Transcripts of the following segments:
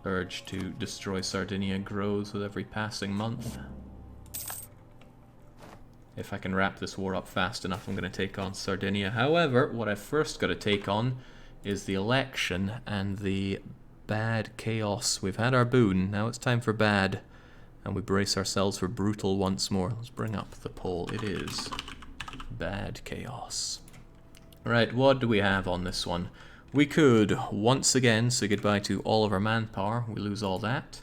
urge to destroy Sardinia grows with every passing month. If I can wrap this war up fast enough, I'm going to take on Sardinia. However, what I've first got to take on is the election and the bad chaos. We've had our boon, now it's time for bad. And we brace ourselves for brutal once more. Let's bring up the poll. It is bad chaos. Right, what do we have on this one? We could once again say goodbye to all of our manpower. We lose all that.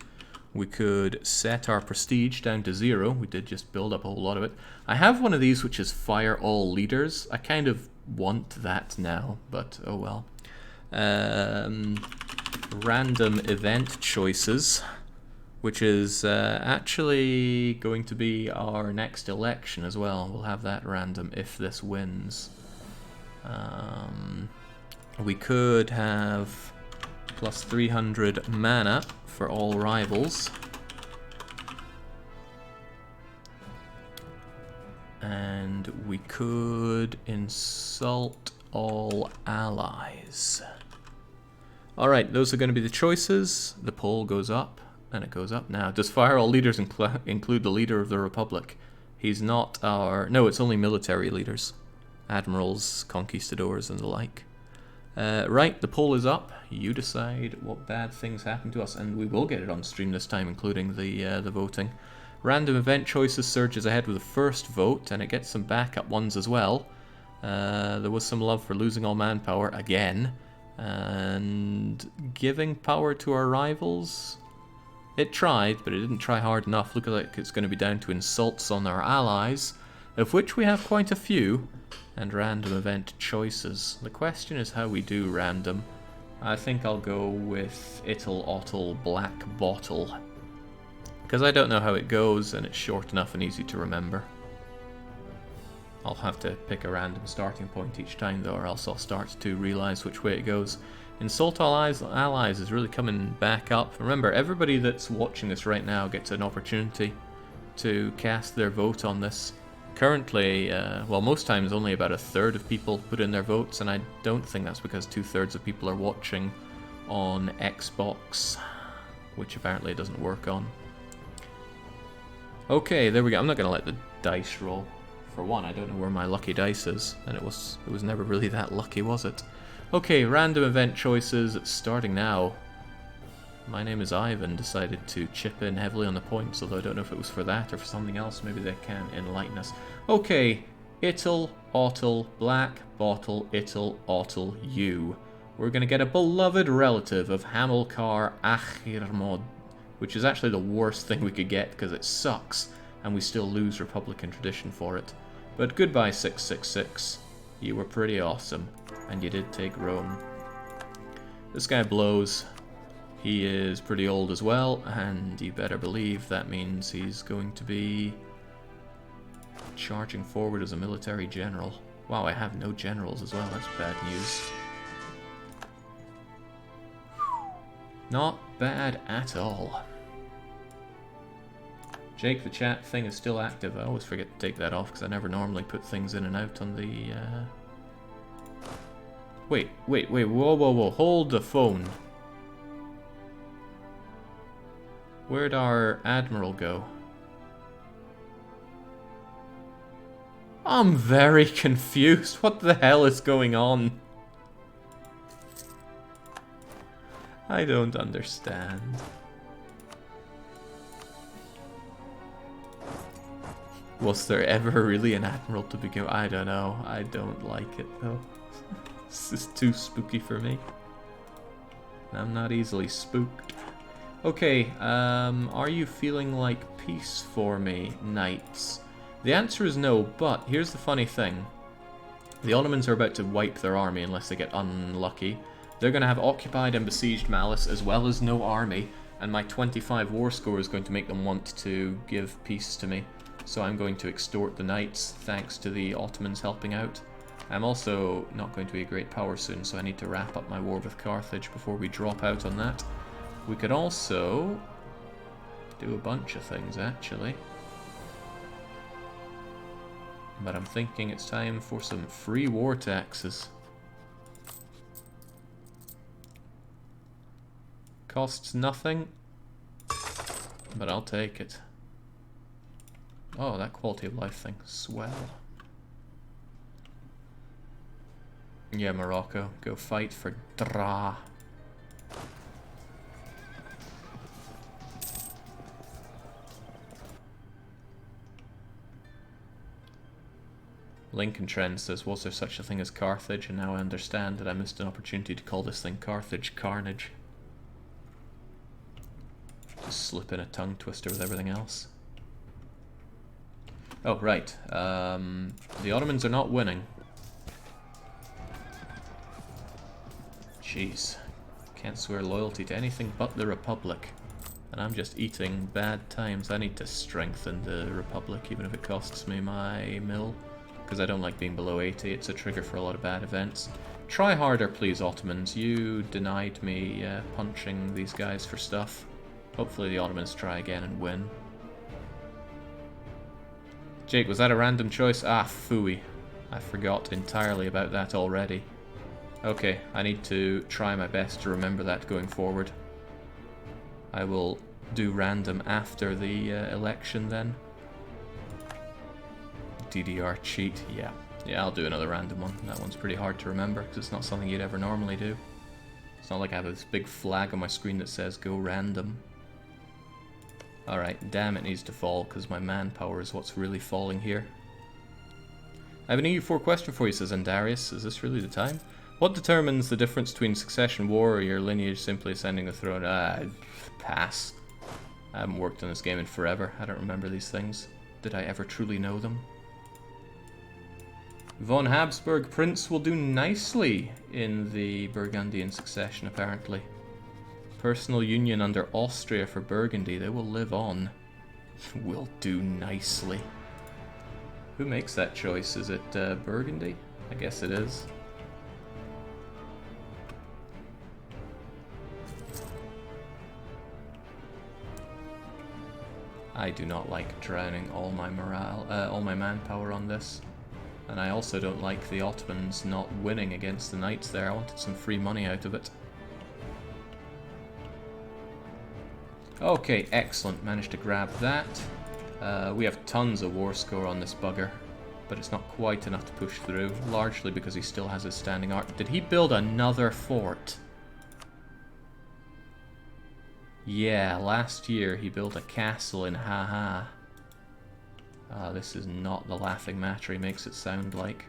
We could set our prestige down to 0. We did just build up a whole lot of it. I have one of these which is fire all leaders. I kind of want that now, but oh well. Random event choices, which is actually going to be our next election as well. We'll have that random if this wins. We could have plus 300 mana for all rivals. And we could insult all allies. Alright, those are going to be the choices. The poll goes up, and it goes up now. Does fire all leaders include the leader of the Republic? He's not our... No, it's only military leaders. Admirals, conquistadors, and the like. Right, the poll is up. You decide what bad things happen to us, and we will get it on stream this time, including the voting. Random event choices surges ahead with the first vote, and it gets some backup ones as well. There was some love for losing all manpower again, and giving power to our rivals. It tried, but it didn't try hard enough. Look like it's going to be down to insults on our allies, of which we have quite a few. And random event choices. The question is how we do random. I think I'll go with Ittle Ottle Black Bottle, because I don't know how it goes and it's short enough and easy to remember. I'll have to pick a random starting point each time though, or else I'll start to realise which way it goes. Insult all allies is really coming back up. Remember, everybody that's watching this right now gets an opportunity to cast their vote on this. Currently, well, most times only about a third of people put in their votes, and I don't think that's because 2/3 of people are watching on Xbox, which apparently it doesn't work on. Okay, there we go. I'm not going to let the dice roll. For one, I don't know where my lucky dice is, and it was never really that lucky, was it? Okay, random event choices starting now. My name is Ivan decided to chip in heavily on the points, although I don't know if it was for that or for something else. Maybe they can enlighten us. Okay, Ittle, Ottle, Black, Bottle, Ittle, Ottle, you. We're going to get a beloved relative of Hamilcar Achirmod, which is actually the worst thing we could get because it sucks, and we still lose Republican tradition for it. But goodbye, 666. You were pretty awesome, and you did take Rome. This guy blows. He is pretty old as well, and you better believe that means he's going to be charging forward as a military general. Wow, I have no generals as well. That's bad news. Not bad at all. Jake, the chat thing is still active. I always forget to take that off because I never normally put things in and out on the... Wait, whoa, hold the phone. Where'd our admiral go? I'm very confused. What the hell is going on? I don't understand. Was there ever really an admiral to begin with? I don't know. I don't like it though. This is too spooky for me. I'm not easily spooked. Okay, are you feeling like peace for me, knights? The answer is no, but here's the funny thing. The Ottomans are about to wipe their army unless they get unlucky. They're going to have occupied and besieged Malice as well as no army, and my 25 war score is going to make them want to give peace to me. So I'm going to extort the knights thanks to the Ottomans helping out. I'm also not going to be a great power soon, so I need to wrap up my war with Carthage before we drop out on that. We could also do a bunch of things, actually. But I'm thinking it's time for some free war taxes. Costs nothing, but I'll take it. Oh, that quality of life thing. Swell. Yeah, Morocco. Go fight for Dra. Lincoln Trend says, was there such a thing as Carthage? And now I understand that I missed an opportunity to call this thing Carthage Carnage. Just slip in a tongue twister with everything else. Oh, right. The Ottomans are not winning. Jeez. Can't swear loyalty to anything but the Republic. And I'm just eating bad times. I need to strengthen the Republic, even if it costs me my mill. Because I don't like being below 80. It's a trigger for a lot of bad events. Try harder, please, Ottomans. You denied me punching these guys for stuff. Hopefully the Ottomans try again and win. Jake, was that a random choice? Ah, phooey. I forgot entirely about that already. Okay, I need to try my best to remember that going forward. I will do random after the election then. DDR cheat, yeah. Yeah, I'll do another random one. That one's pretty hard to remember because it's not something you'd ever normally do. It's not like I have this big flag on my screen that says go random. Alright, damn, it needs to fall because my manpower is what's really falling here. I have an EU4 question for you, says Andarius. Is this really the time? What determines the difference between succession war or your lineage simply ascending the throne? Pass. I haven't worked on this game in forever. I don't remember these things. Did I ever truly know them? Von Habsburg Prince will do nicely in the Burgundian succession, apparently. Personal union under Austria for Burgundy. They will live on. Will do nicely. Who makes that choice? Is it Burgundy? I guess it is. I do not like drowning all my all my manpower on this. And I also don't like the Ottomans not winning against the Knights there. I wanted some free money out of it. Okay, excellent. Managed to grab that. We have tons of war score on this bugger, but it's not quite enough to push through, largely because he still has his standing army. Did he build another fort? Yeah, last year he built a castle in Haha. This is not the laughing matter he makes it sound like.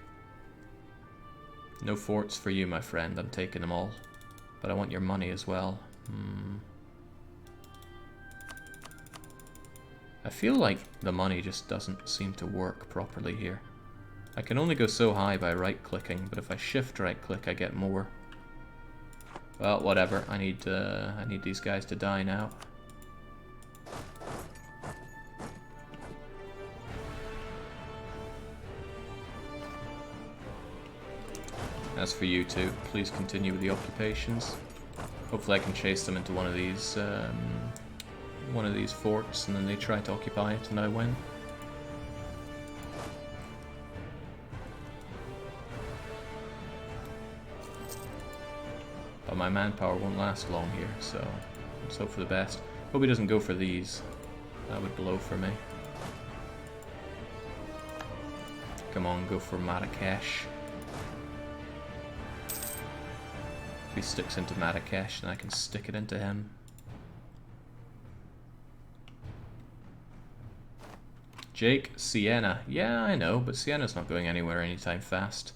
No forts for you, my friend. I'm taking them all. But I want your money as well. I feel like the money just doesn't seem to work properly here. I can only go so high by right-clicking, but if I shift right-click, I get more. Well, whatever. I need these guys to die now. As for you two, please continue with the occupations. Hopefully I can chase them into one of these forts, and then they try to occupy it, and I win. But my manpower won't last long here, so let's hope for the best. Hope he doesn't go for these. That would blow for me. Come on, go for Marrakesh. If he sticks into Marrakesh, then I can stick it into him. Jake, Siena. Yeah, I know, but Siena's not going anywhere anytime fast.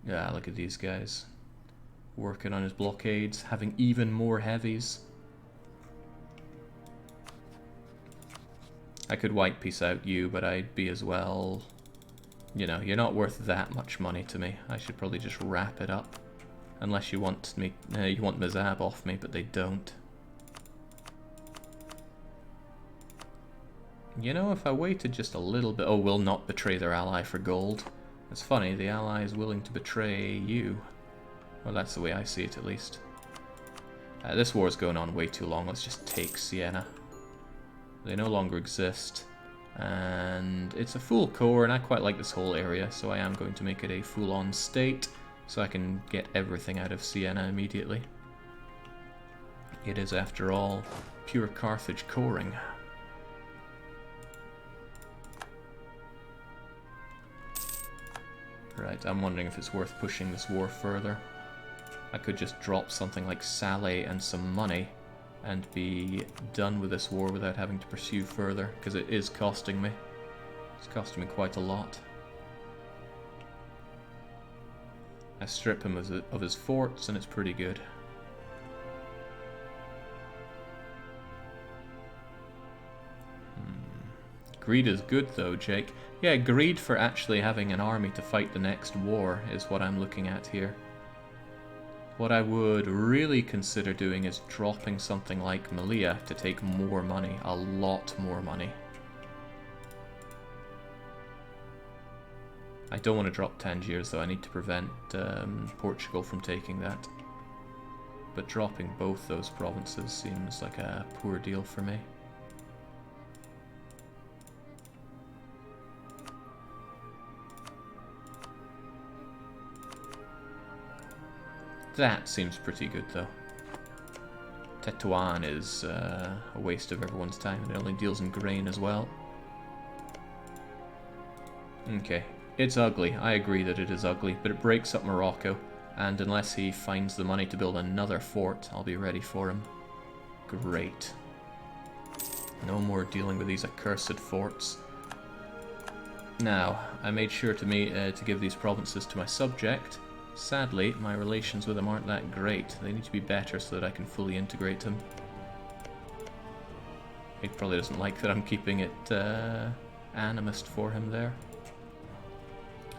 Yeah, look at these guys. Working on his blockades, having even more heavies. I could white piece out you, but I'd be as well... You know, you're not worth that much money to me. I should probably just wrap it up. Unless you want me, you want Mazab off me, but they don't. You know, if I waited just a little bit... Oh, will not betray their ally for gold. It's funny, the ally is willing to betray you. Well, that's the way I see it, at least. This war is going on way too long. Let's just take Siena. They no longer exist. And it's a full core, and I quite like this whole area, so I am going to make it a full-on state, so I can get everything out of Siena immediately. It is, after all, pure Carthage coring. Right, I'm wondering if it's worth pushing this war further. I could just drop something like Salé and some money and be done with this war without having to pursue further, because it is costing me. It's costing me quite a lot. I strip him of his forts and it's pretty good. Greed is good though, Jake. Yeah, greed for actually having an army to fight the next war is what I'm looking at here. What I would really consider doing is dropping something like Malia to take more money, a lot more money. I don't want to drop Tangiers though, I need to prevent Portugal from taking that. But dropping both those provinces seems like a poor deal for me. That seems pretty good though. Tetuan is a waste of everyone's time, and it only deals in grain as well. Okay, it's ugly. I agree that it is ugly, but it breaks up Morocco, and unless he finds the money to build another fort, I'll be ready for him. Great. No more dealing with these accursed forts. Now, I made sure to give these provinces to my subject. Sadly, my relations with him aren't that great. They need to be better so that I can fully integrate him. He probably doesn't like that I'm keeping it animist for him there.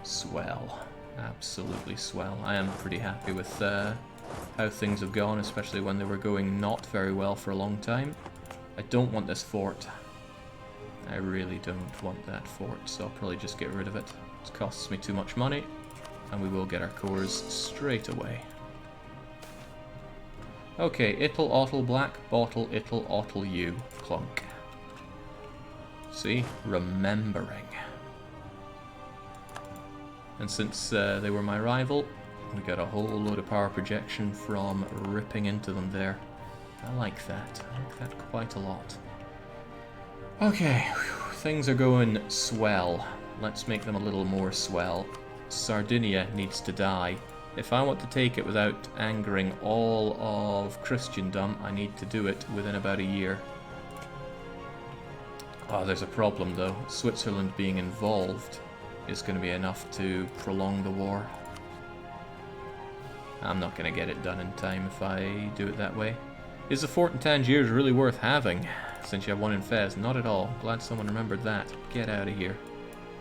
Swell. Absolutely swell. I am pretty happy with how things have gone, especially when they were going not very well for a long time. I don't want this fort. I really don't want that fort, so I'll probably just get rid of it. It costs me too much money. And we will get our cores straight away. Okay, it'll ottle black bottle, it'll ottle you. Clunk. See? Remembering. And since they were my rival, we got a whole load of power projection from ripping into them there. I like that. I like that quite a lot. Okay, things are going swell. Let's make them a little more swell. Sardinia needs to die. If I want to take it without angering all of Christendom, I need to do it within about a year. Oh, there's a problem though. Switzerland being involved is going to be enough to prolong the war. I'm not going to get it done in time if I do it that way. Is the fort in Tangiers really worth having, since you have one in Fez? Not at all. Glad someone remembered that. Get out of here.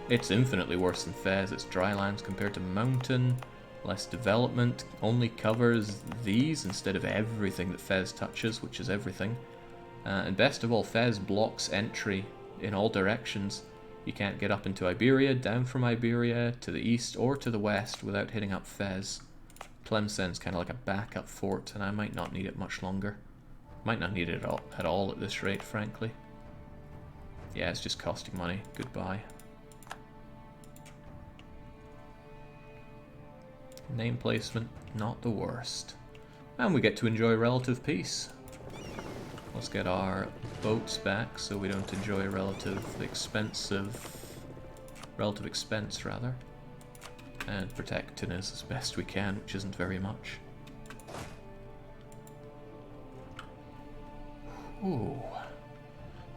It's infinitely worse than Fez. It's dry lands compared to mountain, less development, only covers these instead of everything that Fez touches, which is everything. And best of all, Fez blocks entry in all directions. You can't get up into Iberia, down from Iberia, to the east or to the west without hitting up Fez. Tlemcen's kind of like a backup fort, and I might not need it much longer. Might not need it at all at this rate, frankly. Yeah, it's just costing money. Goodbye. Name placement, not the worst. And we get to enjoy relative peace. Let's get our boats back so we don't enjoy relative expense, rather. And protect Tunis as best we can, which isn't very much. Ooh.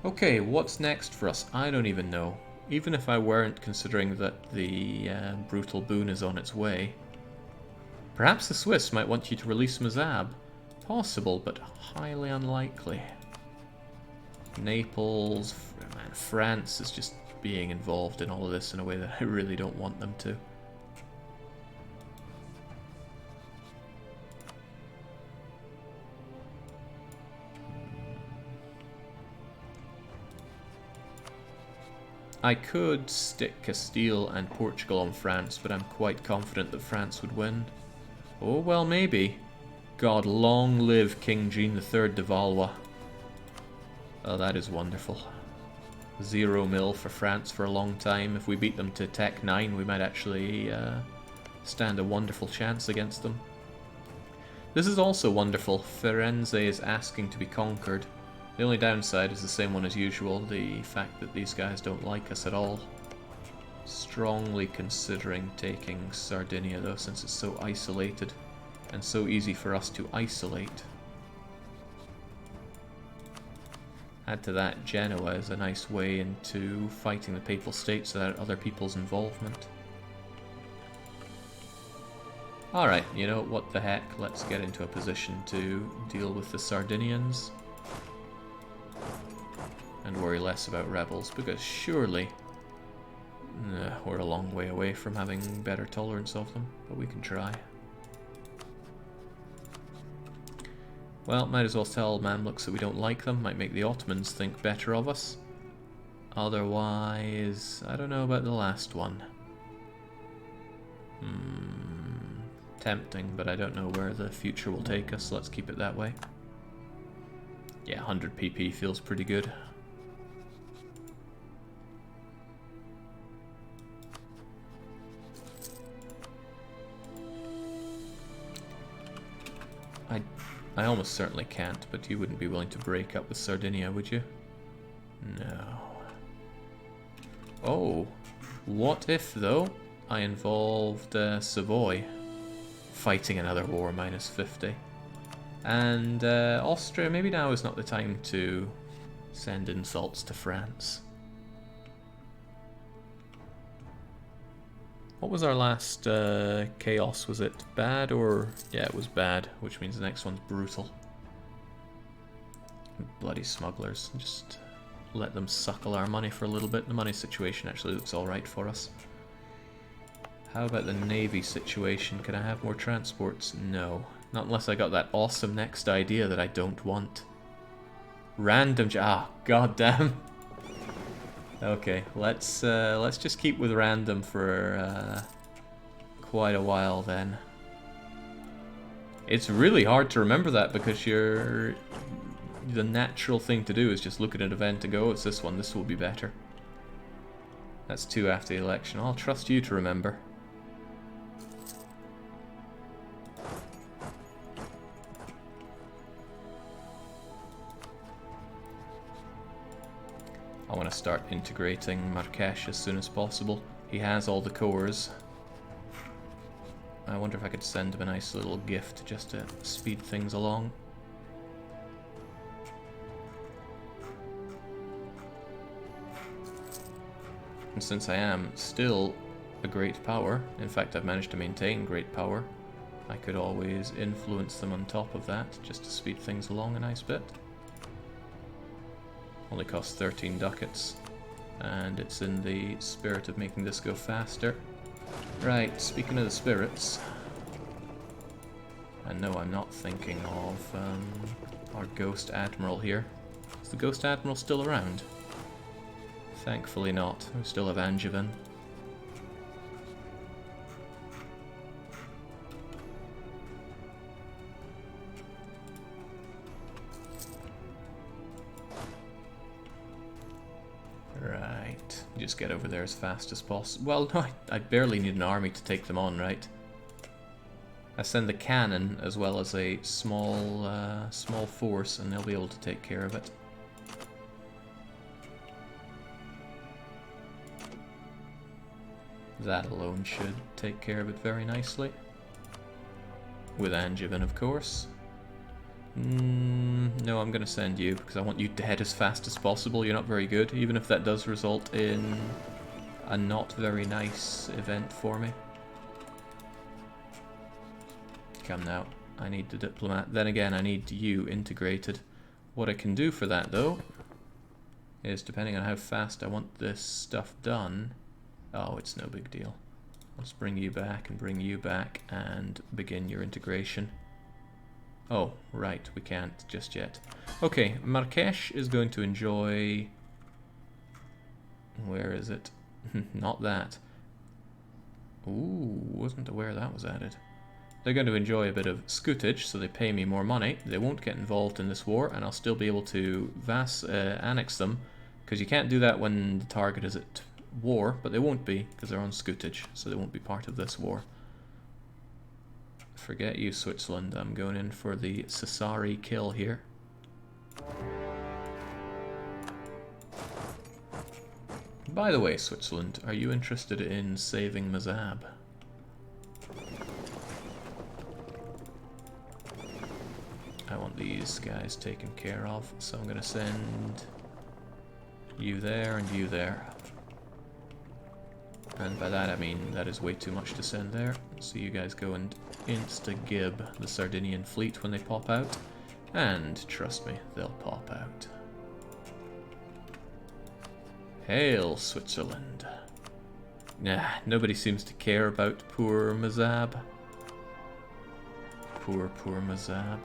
Okay, what's next for us? I don't even know. Even if I weren't considering that the brutal boon is on its way. Perhaps the Swiss might want you to release Mazab. Possible, but highly unlikely. Naples, man, France is just being involved in all of this in a way that I really don't want them to. I could stick Castile and Portugal on France, but I'm quite confident that France would win. Oh, well, maybe. God, long live King Jean III de Valois. Oh, that is wonderful. 0 mil for France for a long time. If we beat them to Tech 9, we might actually stand a wonderful chance against them. This is also wonderful. Firenze is asking to be conquered. The only downside is the same one as usual, the fact that these guys don't like us at all. Strongly considering taking Sardinia though, since it's so isolated and so easy for us to isolate. Add to that, Genoa is a nice way into fighting the Papal States without other people's involvement. Alright, you know, what the heck, let's get into a position to deal with the Sardinians. And worry less about rebels, because surely we're a long way away from having better tolerance of them, but we can try. Well, might as well tell Mamluks that we don't like them, might make the Ottomans think better of us. Otherwise, I don't know about the last one. Tempting, but I don't know where the future will take us, so let's keep it that way. Yeah, 100 PP feels pretty good. I almost certainly can't, but you wouldn't be willing to break up with Sardinia, would you? No. Oh, what if, though, I involved Savoy fighting another war -50? And Austria, maybe now is not the time to send insults to France. What was our last chaos? Was it bad or... yeah, it was bad, which means the next one's brutal. Bloody smugglers. Just let them suckle our money for a little bit. The money situation actually looks alright for us. How about the navy situation? Can I have more transports? No. Not unless I got that awesome next idea that I don't want. Random... goddamn. Okay, let's just keep with random for quite a while then. It's really hard to remember that because the natural thing to do is just look at an event and go, oh, it's this one, this will be better. That's 2 after the election. I'll trust you to remember. I want to start integrating Marrakesh as soon as possible. He has all the cores. I wonder if I could send him a nice little gift just to speed things along. And since I am still a great power, in fact I've managed to maintain great power, I could always influence them on top of that just to speed things along a nice bit. Only costs 13 ducats, and it's in the spirit of making this go faster. Right, speaking of the spirits, and no, I'm not thinking of our Ghost Admiral here. Is the Ghost Admiral still around? Thankfully not. We still have Angevin. Just get over there as fast as possible. Well, no, I barely need an army to take them on, right? I send the cannon as well as a small force, and they'll be able to take care of it. That alone should take care of it very nicely. With Angevin, of course. No, I'm going to send you, because I want you dead as fast as possible. You're not very good, even if that does result in a not very nice event for me. Come now, I need the diplomat. Then again, I need you integrated. What I can do for that, though, is depending on how fast I want this stuff done... Oh, it's no big deal. Let's bring you back and bring you back and begin your integration. Oh, right, we can't just yet. Okay, Marrakesh is going to enjoy... Where is it? Not that. Ooh, wasn't aware that was added. They're going to enjoy a bit of scutage, so they pay me more money. They won't get involved in this war, and I'll still be able to annex them, because you can't do that when the target is at war, but they won't be, because they're on scutage, so they won't be part of this war. Forget you, Switzerland. I'm going in for the Sassari kill here. By the way, Switzerland, are you interested in saving Mazab? I want these guys taken care of, so I'm going to send you there and you there. And by that I mean that is way too much to send there. So you guys go and insta-gib the Sardinian fleet when they pop out. And trust me, they'll pop out. Hail, Switzerland. Nah, nobody seems to care about poor Mazab. Poor Mazab.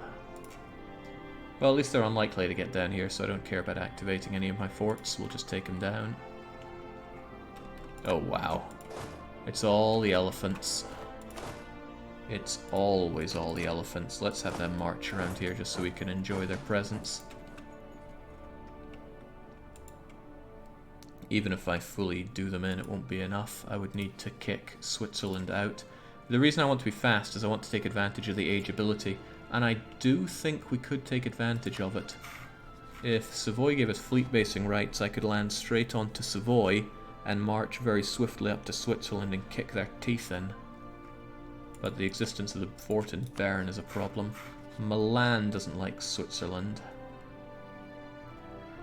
Well, at least they're unlikely to get down here, so I don't care about activating any of my forts. We'll just take them down. Oh, wow. It's all the elephants. It's always all the elephants. Let's have them march around here just so we can enjoy their presence. Even if I fully do them in, it won't be enough. I would need to kick Switzerland out. The reason I want to be fast is I want to take advantage of the age ability, and I do think we could take advantage of it. If Savoy gave us fleet basing rights, I could land straight onto Savoy and march very swiftly up to Switzerland and kick their teeth in. But the existence of the fort in Bern is a problem. Milan doesn't like Switzerland.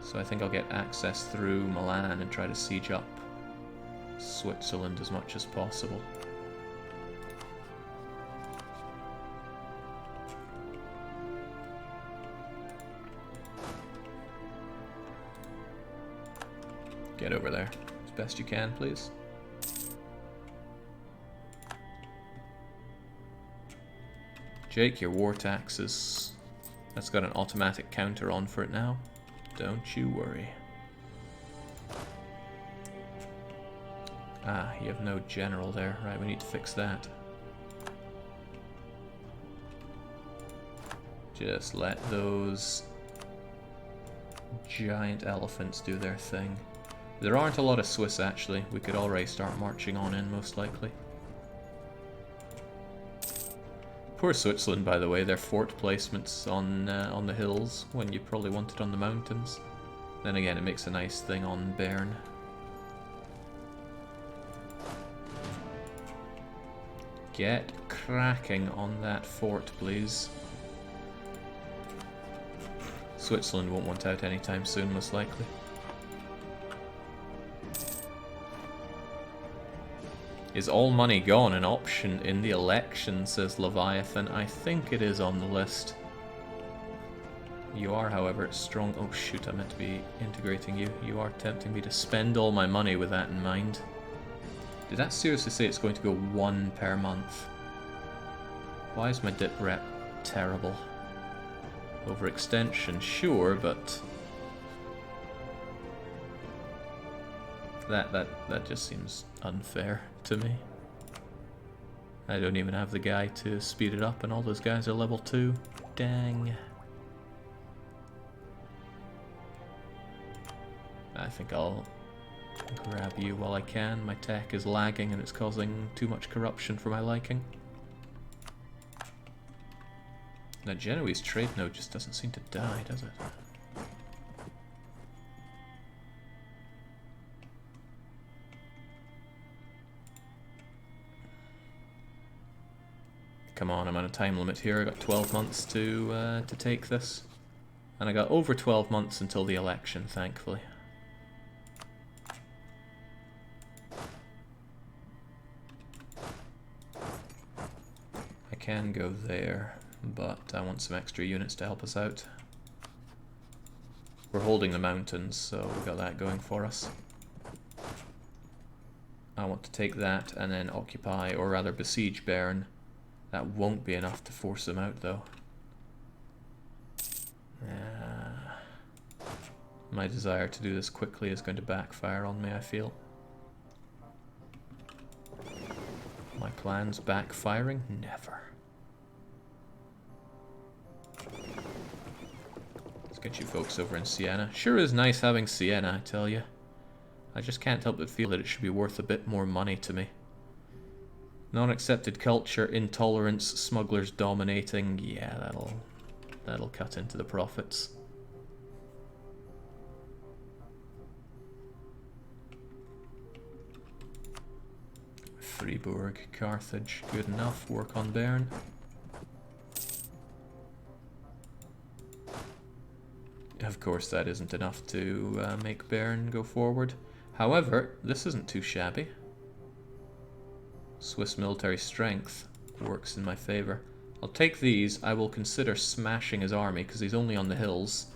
So I think I'll get access through Milan and try to siege up Switzerland as much as possible. Get over there as best you can, please. Jake, your war taxes. That's got an automatic counter on for it now. Don't you worry. Ah, you have no general there. Right, we need to fix that. Just let those giant elephants do their thing. There aren't a lot of Swiss, actually. We could already start marching on in, most likely. Poor Switzerland, by the way, their fort placements on the hills when you probably want it on the mountains. Then again, it makes a nice thing on Bern. Get cracking on that fort, please. Switzerland won't want out anytime soon, most likely. Is all money gone an option in the election, says Leviathan. I think it is on the list. You are, however, strong. Oh shoot, I meant to be integrating you. You are tempting me to spend all my money with that in mind. Did that seriously say it's going to go 1 per month? Why is my dip rep terrible? Overextension, sure, but that just seems unfair to me. I don't even have the guy to speed it up, and all those guys are level 2. Dang. I think I'll grab you while I can. My tech is lagging and it's causing too much corruption for my liking. That Genoese trade node just doesn't seem to die, does it? Come on, I'm on a time limit here. I got 12 months to take this. And I got over 12 months until the election, thankfully. I can go there, but I want some extra units to help us out. We're holding the mountains, so we've got that going for us. I want to take that and then occupy, or rather besiege Bern. That won't be enough to force them out, though. My desire to do this quickly is going to backfire on me, I feel. My plans backfiring? Never. Let's get you folks over in Siena. Sure is nice having Siena, I tell you. I just can't help but feel that it should be worth a bit more money to me. Non-accepted culture, intolerance, smugglers dominating. Yeah, that'll cut into the profits. Fribourg, Carthage, good enough. Work on Bern. Of course, that isn't enough to make Bern go forward. However, this isn't too shabby. Swiss military strength works in my favor. I'll take these. I will consider smashing his army because he's only on the hills.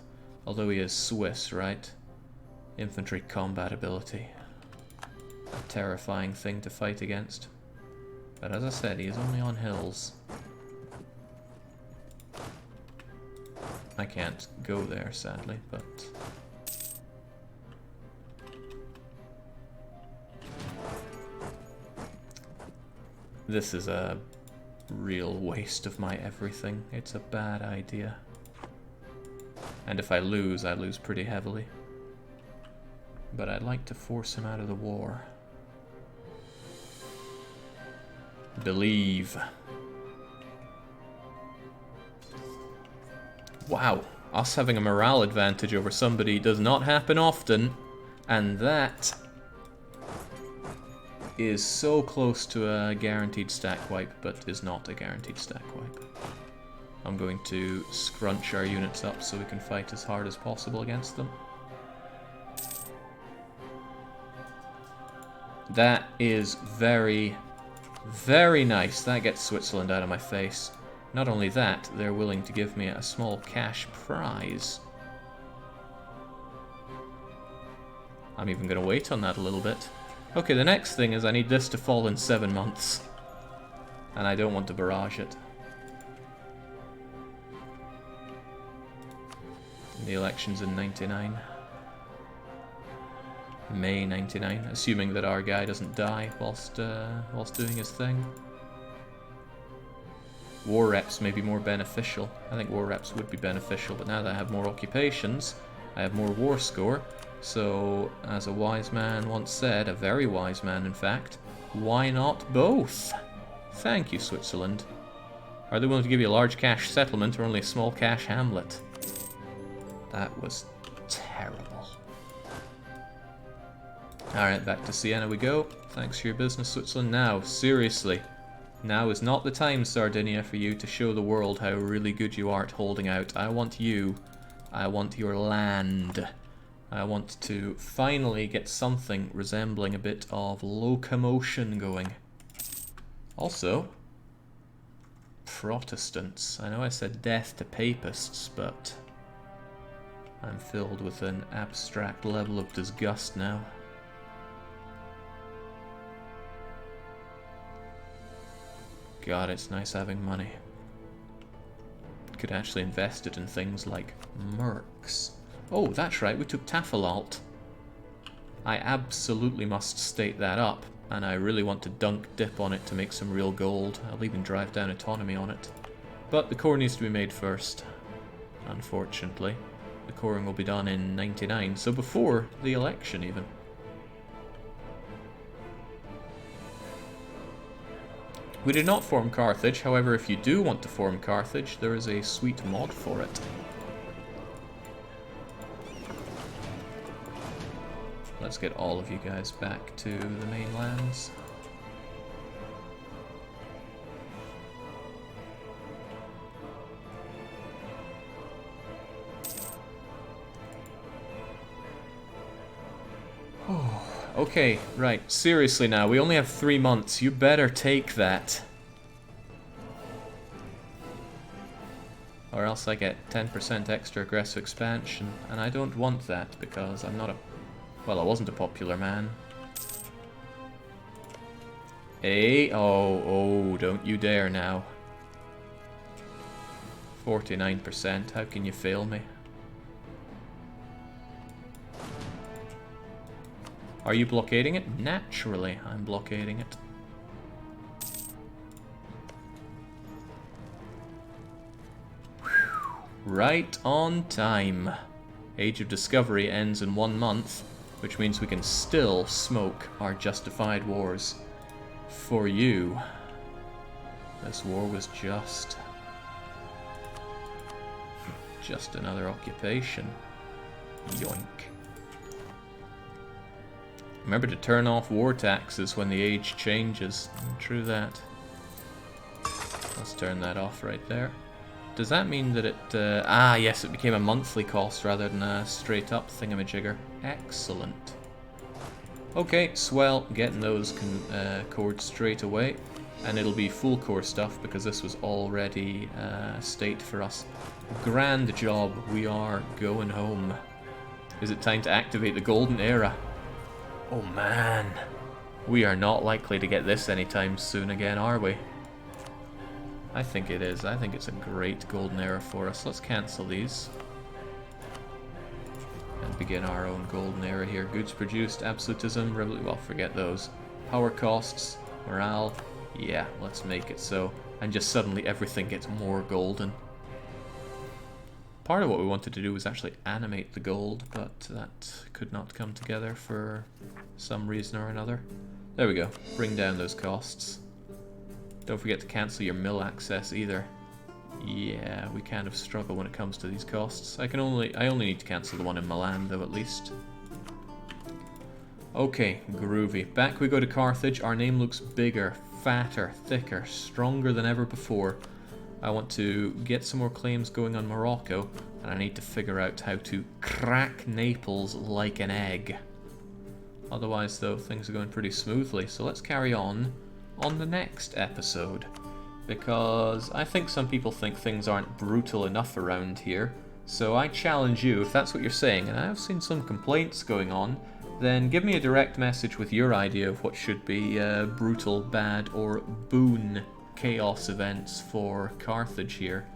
Although he is Swiss, right? Infantry combat ability. A terrifying thing to fight against. But as I said, he is only on hills. I can't go there, sadly, but... This is a real waste of my everything. It's a bad idea. And if I lose pretty heavily. But I'd like to force him out of the war. Believe. Wow, us having a morale advantage over somebody does not happen often, and that is so close to a guaranteed stack wipe, but is not a guaranteed stack wipe. I'm going to scrunch our units up so we can fight as hard as possible against them. That is very, very nice. That gets Switzerland out of my face. Not only that, they're willing to give me a small cash prize. I'm even going to wait on that a little bit. Okay, the next thing is I need this to fall in 7 months. And I don't want to barrage it. The election's in 99. May 99, assuming that our guy doesn't die whilst doing his thing. War reps may be more beneficial. I think war reps would be beneficial, but now that I have more occupations, I have more war score. So, as a wise man once said, a very wise man in fact, why not both? Thank you, Switzerland. Are they willing to give you a large cash settlement or only a small cash hamlet? That was terrible. Alright, back to Siena we go. Thanks for your business, Switzerland. Now, seriously, now is not the time, Sardinia, for you to show the world how really good you are at holding out. I want you. I want your land. I want to finally get something resembling a bit of locomotion going. Also, Protestants. I know I said death to papists, but I'm filled with an abstract level of disgust now. God, it's nice having money. Could actually invest it in things like mercs. Oh, that's right, we took Tafilalt. I absolutely must state that up, and I really want to dunk dip on it to make some real gold. I'll even drive down autonomy on it. But the core needs to be made first, unfortunately. The coring will be done in 99, so before the election even. We did not form Carthage, however if you do want to form Carthage, there is a sweet mod for it. Let's get all of you guys back to the mainlands. Okay, right, seriously now, we only have 3 months, you better take that. Or else I get 10% extra aggressive expansion, and I don't want that because I'm not a... Well, I wasn't a popular man. Hey, oh, don't you dare now. 49%, how can you fail me? Are you blockading it? Naturally, I'm blockading it. Whew. Right on time. Age of Discovery ends in 1 month, which means we can still smoke our justified wars for you. This war was just another occupation. Yoink. Remember to turn off war taxes when the age changes. True that. Let's turn that off right there. Does that mean that it... yes, it became a monthly cost rather than a straight up thingamajigger. Excellent. Okay, swell. Getting those chords straight away. And it'll be full core stuff because this was already state for us. Grand job. We are going home. Is it time to activate the golden era? Oh man. We are not likely to get this anytime soon again, are we? I think it is. I think it's a great golden era for us. Let's cancel these. And begin our own golden era here. Goods produced, absolutism, well, forget those. Power costs, morale. Yeah, let's make it so. And just suddenly everything gets more golden. Part of what we wanted to do was actually animate the gold, but that could not come together for some reason or another. There we go. Bring down those costs. Don't forget to cancel your mill access either. Yeah, we kind of struggle when it comes to these costs. I only need to cancel the one in Milan though, at least. Okay, groovy. Back we go to Carthage. Our name looks bigger, fatter, thicker, stronger than ever before. I want to get some more claims going on Morocco, and I need to figure out how to crack Naples like an egg. Otherwise though, things are going pretty smoothly, so let's carry on the next episode, because I think some people think things aren't brutal enough around here. So I challenge you, if that's what you're saying, and I've seen some complaints going on, then give me a direct message with your idea of what should be brutal, bad, or boon chaos events for Carthage here,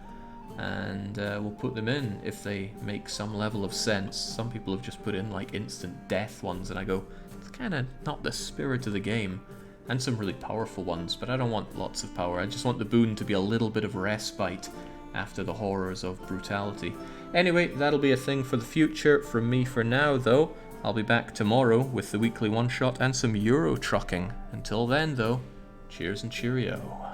and we'll put them in if they make some level of sense. Some people have just put in like instant death ones, and I go, it's kind of not the spirit of the game. And some really powerful ones, but I don't want lots of power. I just want the boon to be a little bit of respite after the horrors of brutality. Anyway, that'll be a thing for the future. From me for now, though, I'll be back tomorrow with the weekly one-shot and some Euro trucking. Until then, though, cheers and cheerio.